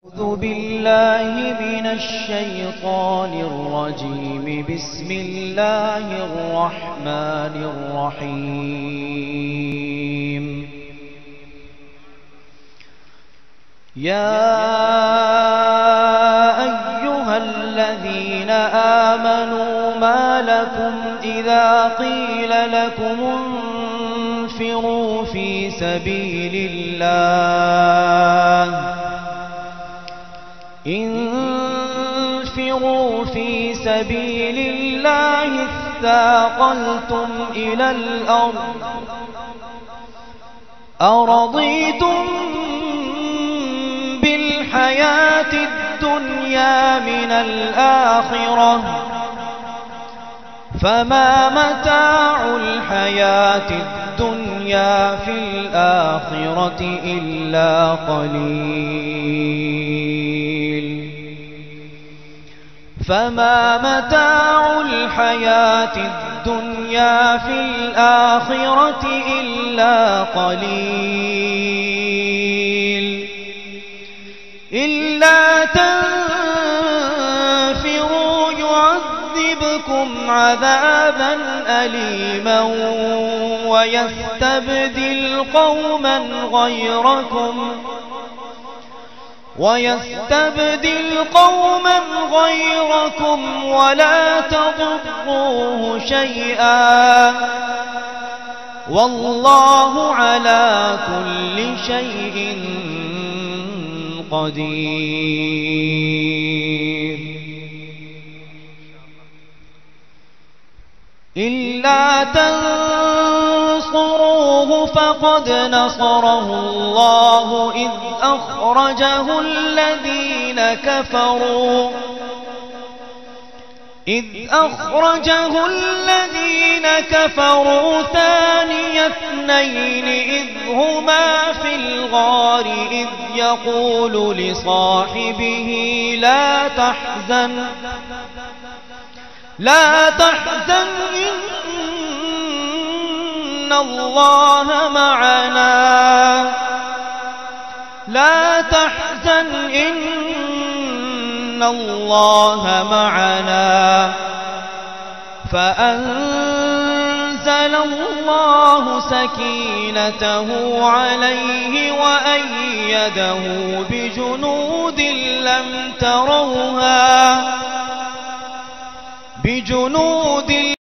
أعوذ بالله من الشيطان الرجيم. بسم الله الرحمن الرحيم. يا أيها الذين آمنوا ما لكم إذا قيل لكم انفروا في سبيل الله انفروا في سبيل الله اثاقلتم إلى الأرض أرضيتم بالحياة الدنيا من الآخرة فما متاع الحياة الدنيا في الآخرة إلا قليل. فما متاع الحياة الدنيا في الآخرة إلا قليل. إلا تنفروا يعذبكم عذابا أليما ويستبدل قوما غيركم ولا تضروه شيئا والله على كل شيء قدير. إلا تنصروه فقد نصره الله إذ أخرجه الذين كفروا ثاني اثنين إذ هما في الغار إذ يقول لصاحبه لا تحزن إن الله معنا فأنزل الله سكينته عليه وأيده بجنود لم تروها